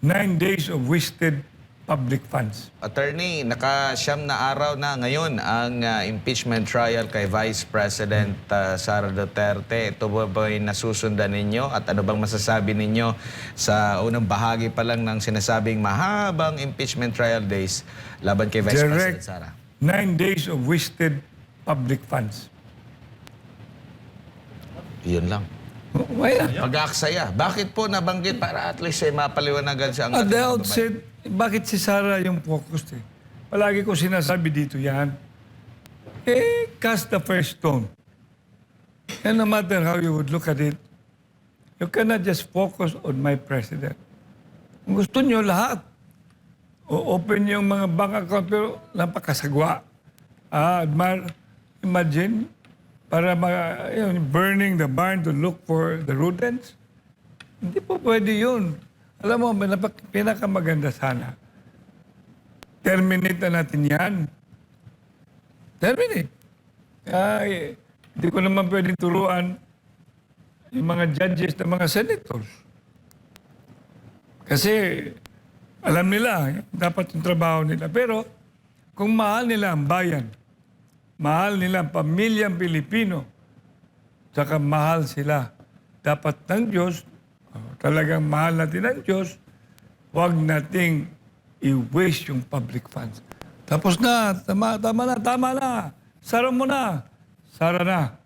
9 days of wasted public funds. Attorney, nakasyam na araw na ngayon ang impeachment trial kay Vice President Sara Duterte. Ito ba ba'y nasusundan ninyo? At ano bang masasabi ninyo sa unang bahagi pa lang ng sinasabing mahabang impeachment trial days laban kay Vice President Sara? 9 days of wasted public funds. Yun lang. Why not? Pag-aaksaya. Bakit po nabanggit para at least ay mapaliwanagan siya ang At the ating outset, bakit si Sara yung focus eh? Palagi ko sinasabi dito yan, cast the first stone. And no matter how you would look at it, you cannot just focus on my president. Kung gusto nyo lahat, open yung mga bank account, pero napakasagwa. Imagine, para burning the barn to look for the rodents. Hindi po pwede yun. Alam mo, pinakamaganda sana. Terminate na natin yan. Terminate. Ay, hindi ko naman pwedeng turuan yung mga judges na mga senators. Kasi alam nila, dapat yung trabaho nila. Pero kung mahal nila ang bayan, mahal nila ang pamilyang Pilipino, saka mahal sila dapat ng Diyos, talagang mahal natin ang Diyos, huwag nating i-waste yung public funds. Tapos na, tama na. Sara mo na. Sara na.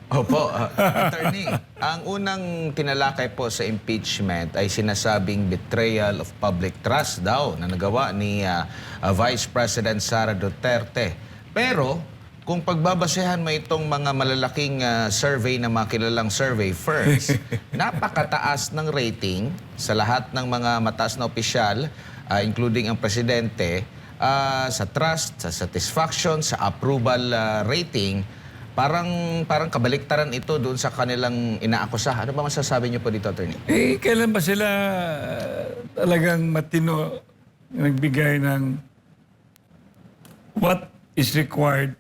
Opo, Attorney, ang unang tinalakay po sa impeachment ay sinasabing betrayal of public trust daw na nagawa ni Vice President Sara Duterte. Pero kung pagbabasehan mo itong mga malalaking survey na mga kilalang survey firms, napakataas ng rating sa lahat ng mga mataas na opisyal, including ang presidente, sa trust, sa satisfaction, sa approval rating. Parang kabaliktaran ito doon sa kanilang inaakusahan. Ano ba masasabi niyo po dito, Attorney? Kailan ba sila talagang matino nagbigay ng what is required,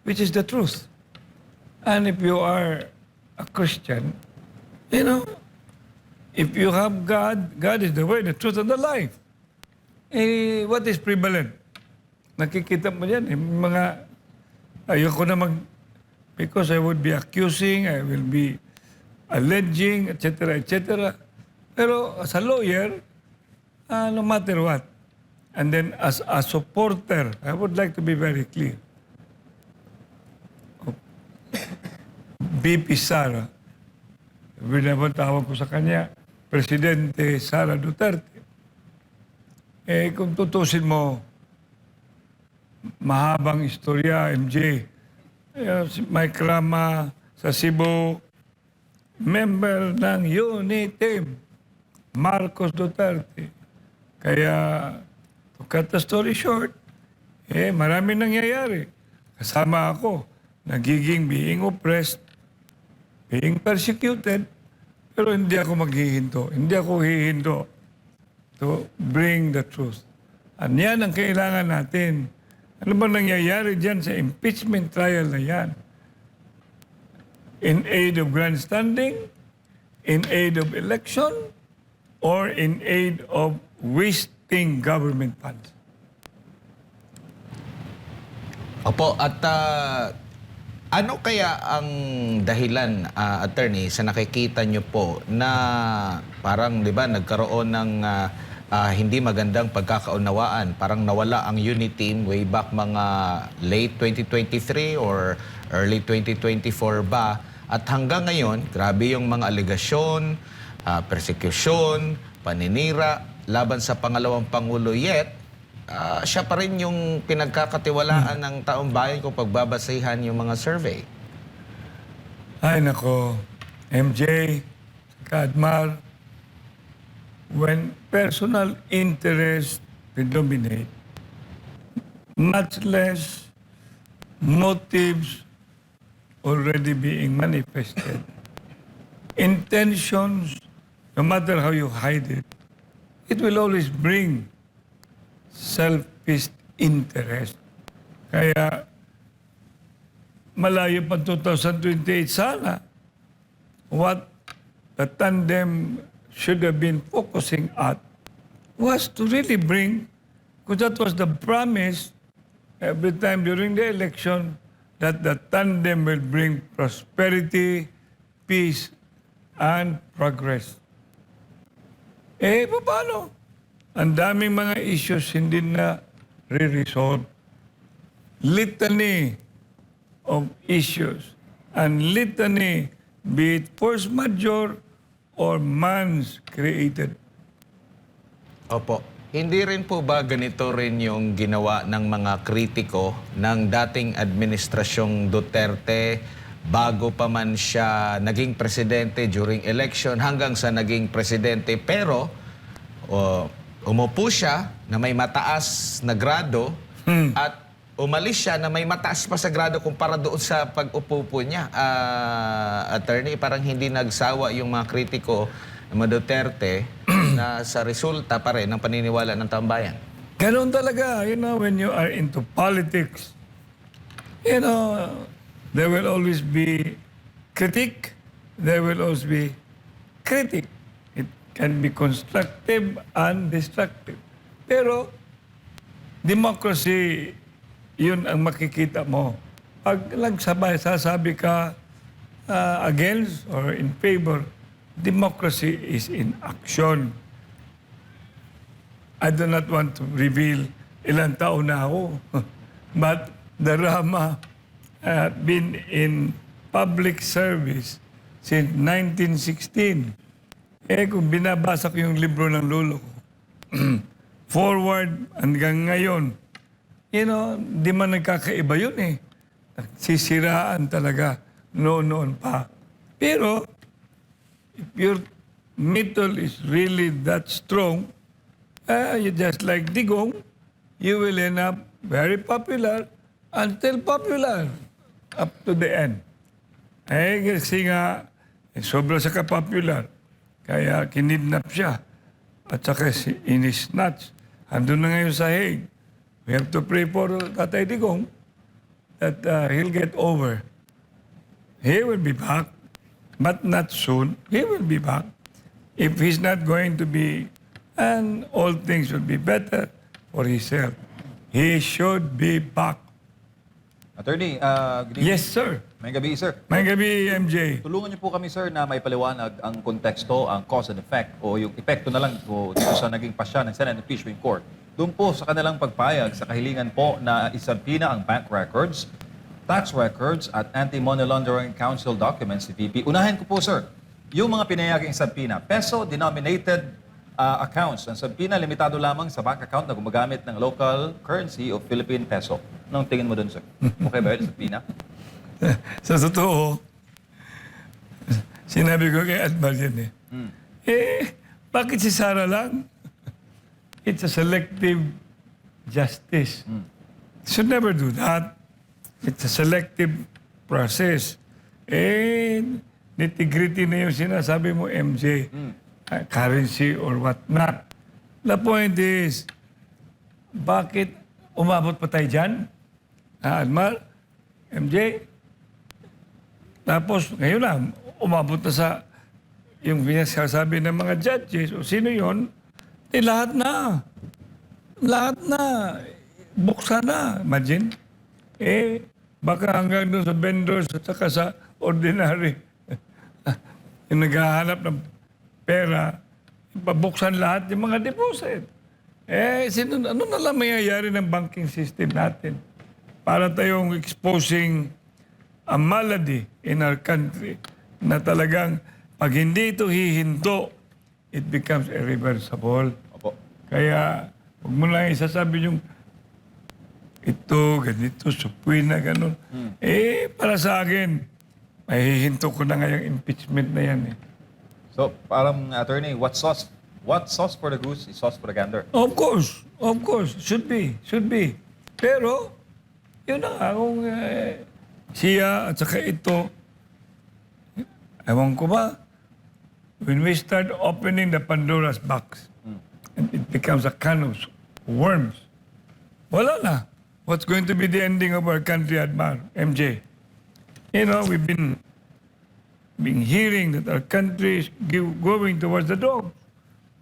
which is the truth. And if you are a Christian, you know, if you have God, God is the way, the truth, and the life. What is prevalent? Nakikita mo yan, mga, ayoko na because I would be accusing, I will be alleging, etc., etc. Pero as a lawyer, no matter what, and then as a supporter, I would like to be very clear. BP Sara, binabantawag ko sa kanya, Presidente Sara Duterte. Kung tutusin mo, mahabang istorya, MJ, si Mike Rama sa Cebu, member ng UNITEM, Marcos Duterte. Kaya, to cut the story short, marami nangyayari. Kasama ako, nagiging being oppressed, being persecuted, pero hindi ako maghihinto. Hindi ako hihinto to bring the truth. At yan ang kailangan natin. Ano ba nangyayari dyan sa impeachment trial na yan? In aid of grandstanding, in aid of election, or in aid of wasting government funds? Opo, at ano kaya ang dahilan, Attorney, sa nakikita nyo po na parang, di ba, nagkaroon ng hindi magandang pagkakaunawaan. Parang nawala ang UNITEAM way back mga late 2023 or early 2024 ba. At hanggang ngayon, grabe yung mga alegasyon, persecution, paninira, laban sa pangalawang Pangulo. Yet, siya pa rin yung pinagkakatiwalaan ng taong bayan kung pagbabasehan yung mga survey. Ay nako, MJ, Kadmar, when personal interest predominate, much less motives already being manifested, intentions, no matter how you hide it, it will always bring selfish interest. Kaya malayo pa 2028 sana what the tandem should have been focusing at was to really bring, because that was the promise every time during the election, that the tandem will bring prosperity, peace, and progress. Paano? Ang daming mga issues hindi na re-resolve. Litany of issues and litany, be it force majeure or man's created. Opo. Hindi rin po ba ganito rin yung ginawa ng mga kritiko ng dating administrasyong Duterte bago pa man siya naging presidente during election hanggang sa naging presidente, pero umupo siya na may mataas na grado at umalis siya na may mataas pa sa grado kumpara doon sa pag-upo po niya. Attorney, parang hindi nagsawa yung mga kritiko ng mga Duterte na sa resulta pa rin ng paniniwala ng tambayan. Ganun talaga, when you are into politics, there will always be critic, there will always be critic. It can be constructive and destructive. Pero, democracy, yun ang makikita mo. Pag sasabi ka against or in favor, democracy is in action. I do not want to reveal ilang taon na ako. But the Rama been in public service since 1916. Kung binabasa ko yung libro ng lolo ko, forward hanggang ngayon, di man nagkakaiba yun eh. Sisiraan talaga noon pa. Pero, if your metal is really that strong, you just like Digong, you will end up very popular until popular up to the end. Kasi nga, sobra sa ka-popular. Kaya kinidnap siya. At saka inisnatch. Andun na ngayon sa Hague. We have to pray for Tatay Digong that he'll get over. He will be back, but not soon. He will be back. If he's not going to be, and all things will be better for himself. He should be back. Attorney, good evening. Yes, sir. May gabi, sir. May gabi, MJ. Tulungan niyo po kami, sir, na may paliwanag ang konteksto, ang cause and effect, o yung epekto na lang po dito sa naging pasya ng Senate Impeachment Court. Doon po sa kanilang pagpayag sa kahilingan po na isabpina ang bank records, tax records, at Anti-Money Laundering Council documents, CPP. Unahin ko po, sir, yung mga pinayagang isabpina, peso-denominated accounts. Ang sabpina, limitado lamang sa bank account na gumagamit ng local currency o Philippine peso. Anong tingin mo doon, sir? Okay ba yun, sabpina? Sa totoo, sinabi ko kay Admar yan bakit si Sara lang? It's a selective justice. Should never do that. It's a selective process. Nitty-gritty na yung sinasabi mo, MJ. Currency or what not. The point is, bakit umabot pa tayo dyan? Admar, MJ? Tapos, ngayon lang, umabot na sa yung sinasabi ng mga judges o sino yon, lahat na. Lahat na. Buksan na. Imagine. Baka hanggang doon sa vendors at saka sa ordinary yung naghahanap ng pera, pabuksan lahat yung mga deposit. Ano na lang mayayari ng banking system natin para tayong exposing a malady in our country na talagang pag hindi ito hihinto, it becomes irreversible. Opo. Kaya huwag mo lang isasabi yung ito, ganito, supuin na gano'n. Para sa akin, mahihinto ko na nga yung impeachment na yan So, parang, attorney, what sauce for the goose is sauce for the gander. Of course. Should be. Pero, yun na nga, kung siya at saka ito, ewan ko ba, when we start opening the Pandora's box, and it becomes a can of worms, wala na. What's going to be the ending of our country, Admar, MJ? We've been being hearing that our country is going towards the dog,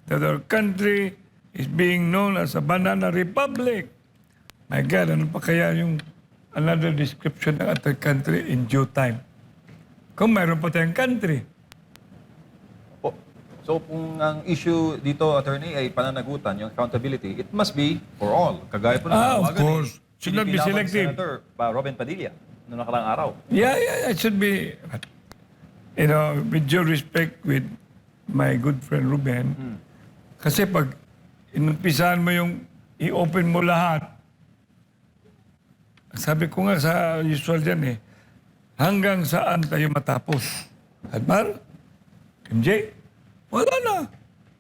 that our country is being known as a banana republic. My God, ano pa kaya yung another description ng ating country in due time? Kung mayroon pa tayong country. Po. So kung ang issue dito, attorney, ay pananagutan, yung accountability, it must be for all. Kagaya po ng Of panawagan course. Should not be pinipilabang selective. Senator Robin Padilla noong nakaraang araw. Yeah, it should be, with due respect with my good friend Ruben, kasi pag inumpisahan mo yung i-open mo lahat, sabi ko nga sa usual dyan hanggang saan tayo matapos? Admar? MJ? Wala na.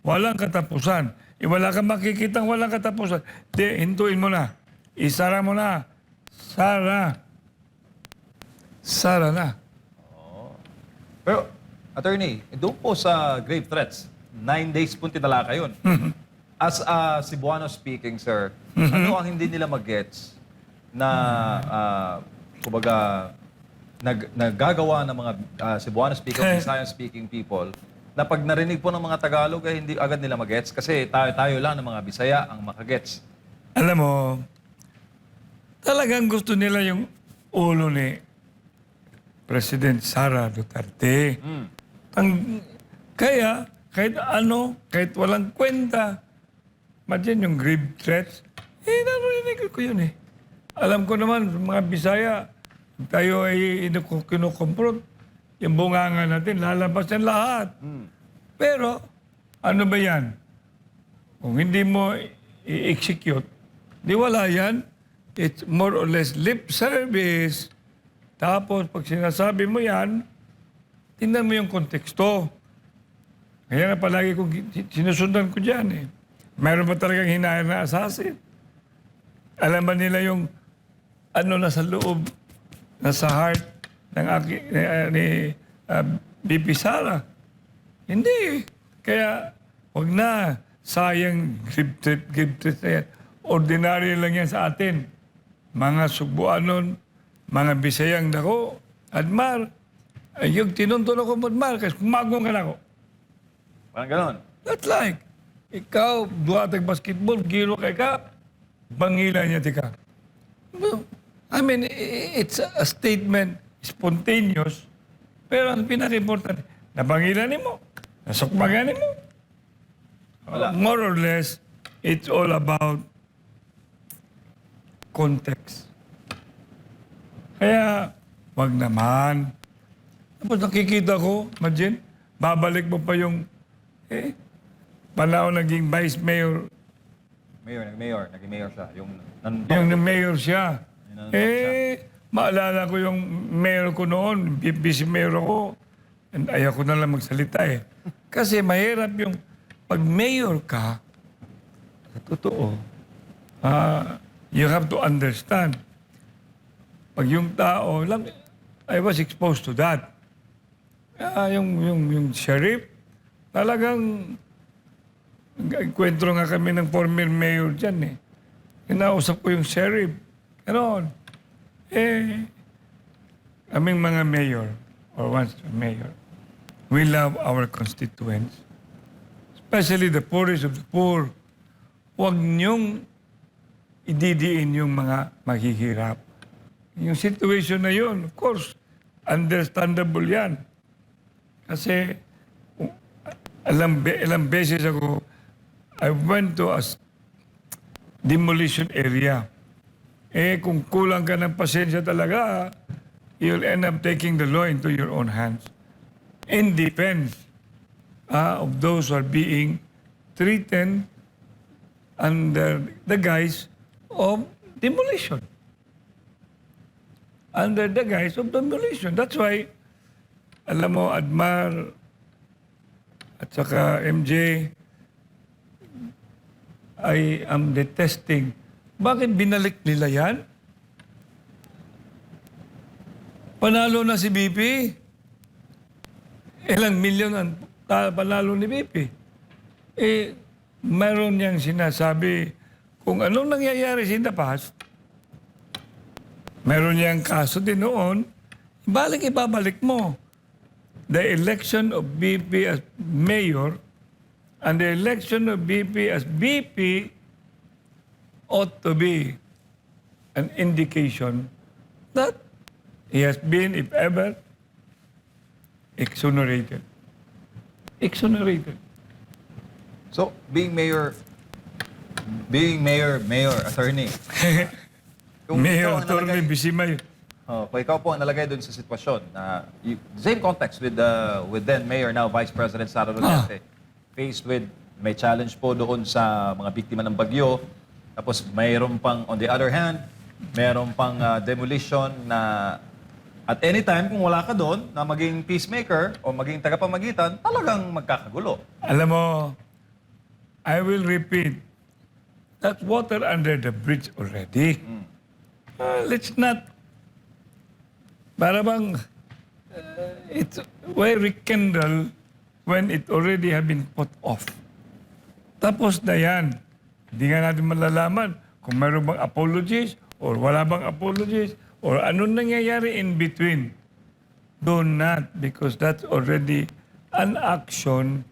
Walang katapusan. Wala kang makikitang walang katapusan. Hintuin mo na. Isara mo na. Sara na. Pero, attorney, doon po sa grave threats, 9 days po tinalaka yun. As a Cebuano speaking, sir, ano ang hindi nila mag-gets na, kumbaga, naggagawa ng mga Cebuano speaking, Visayan speaking people, na pag narinig po ng mga Tagalog, ay hindi agad nila mag-gets kasi tayo lang ng mga Bisaya ang makagets. Alam mo, talagang gusto nila yung ulo ni President Sara Duterte. Kaya, kahit walang kwenta, imagine yung grave threats, narinig ko yun Alam ko naman, mga Bisaya, tayo ay kinukomprot. Yung bunganga natin, lalabas yan lahat. Pero, ano ba yan? Kung hindi mo i-execute, di wala yan. It's more or less lip service. Tapos, pag sinasabi mo yan, tingnan mo yung konteksto. Kaya nga palagi kong sinusundan ko dyan Mayroon pa talagang hinahir na assassin. Alam ba nila yung nasa loob, nasa heart ng ni BP Sara? Hindi. Kaya, wag na. Sayang give trip na yan. Ordinary lang yan sa atin. Mga Subuanon, mga Bisayang dako, Admar, yung tinuntunan ko mo, Admar, kasi kumagong ka na ako. Parang ganon. That's like, ikaw, duwatag basketball, giro kay ka, bangila niya tika. Well, I mean, it's a statement, spontaneous, pero ang pinaka-importante, nabangilan mo, nasukmagan mo. More or less, it's all about context. Kaya, wag naman. Tapos nakikita ko, imagine, babalik mo pa yung, panahon naging vice mayor, Naging mayor siya. Yung mayor siya. Maalala ko yung mayor ko noon, vice mayor ako, and ayaw ko na lang magsalita Kasi mahirap yung, pag mayor ka, totoo, you have to understand. Pag yung tao, I was exposed to that. Yung sheriff, talagang, kwentro nga kami ng former mayor dyan Kinausap ko yung sheriff. Ganon. Aming mga mayor, or once mayor, we love our constituents. Especially the poorest of the poor. Huwag niyong ididiin yung mga maghihirap. Yung situation na yun, of course, understandable yan. Kasi, ilang beses ako, I went to a demolition area. Kung kulang ka ng pasensya talaga, you'll end up taking the law into your own hands. In defense of those who are being treated under the guise of demolition. Under the guise of demolition. That's why, alam mo, Admar at saka MJ, I am detesting. Bakit binalik nila yan? Panalo na si BP. Ilang milyon ang panalo ni BP. Meron niyang sinasabi kung anong nangyayari in the past. Meron niyang kaso din noon. Ibabalik mo. the election of BP as mayor and the election of BP as BP ought to be an indication that he has been, if ever, exonerated. Exonerated. So, being mayor, attorney. Kung Mayor ikaw ang Attorney nalagay- Bisimay. Kung ikaw po ang nalagay doon sa sitwasyon na same context with then Mayor, now Vice President Sara Duterte, faced with may challenge po doon sa mga biktima ng bagyo, tapos mayroon pang, on the other hand, mayroon pang demolition na at any time kung wala ka doon na maging peacemaker o maging tagapamagitan, talagang magkakagulo. Alam mo, I will repeat, that's water under the bridge already. Let's not, para bang, it's why rekindle when it already have been put off. Tapos na yan. Hindi nga natin malalaman kung mayroon bang apologies or wala bang apologies or anong nangyayari in between. Do not, because that's already an action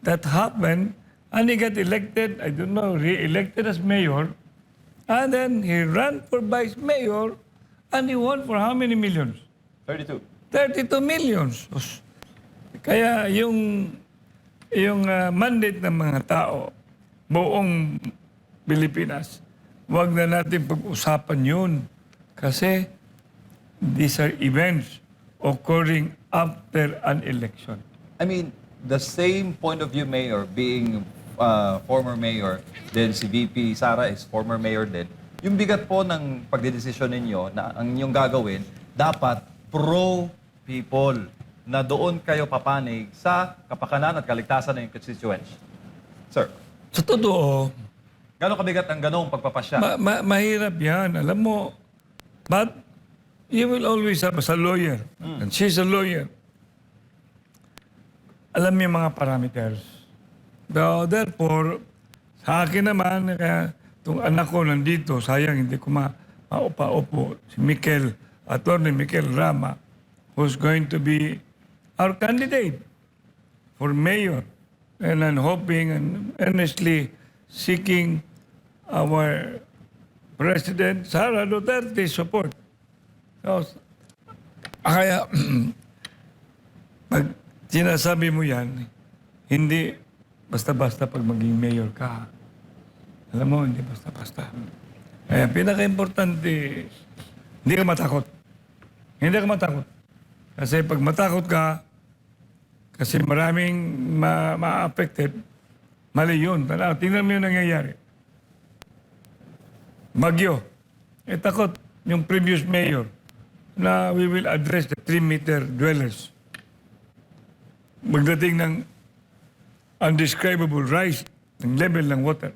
that happened and he got elected, I don't know, re-elected as mayor, and then he ran for vice mayor and he won for how many millions? 32. 32 millions. Kaya yung mandate ng mga tao, buong Pilipinas, huwag na natin pag-usapan yun. Kasi these are events occurring after an election. I mean, the same point of view, Mayor, being former mayor, then si VP Sara is former mayor din. Yung bigat po ng pagdedesisyon ninyo na ang inyong gagawin, dapat pro-people na doon kayo papanig sa kapakanan at kaligtasan ng constituents. Sir, Sa totoo, gano'ng kabigat ang ganong pagpapasya? mahirap yan. Alam mo, but you will always have a lawyer. And she's a lawyer. Alam niya mga parameters. So, therefore, sa akin naman, kaya itong anak ko nandito, sayang hindi ko maupa-upo, si Mikel, Attorney Mikel Rama, who's going to be our candidate for mayor. And I'm hoping and earnestly seeking our President Sara Duterte's support. So, kaya, pag sinasabi mo yan, hindi basta-basta pag maging mayor ka. Alam mo, hindi basta-basta. Kaya pinaka-importante, hindi ka matakot. Hindi ka matakot. Kasi pag matakot ka, kasi maraming ma-affected, mali yun. Tingnan mo yung nangyayari. Bagyo. Takot yung previous mayor na we will address the 3-meter dwellers. Magdating ng undescribable rise ng level ng water.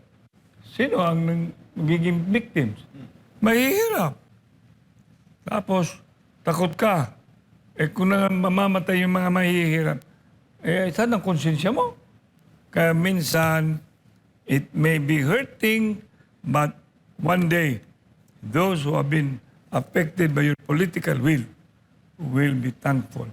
Sino ang magiging victims? Mahihirap. Tapos, takot ka. Kung na mamamatay yung mga mahihirap, saan ang konsensya mo? Kaya minsan, it may be hurting, but one day, those who have been affected by your political will be thankful.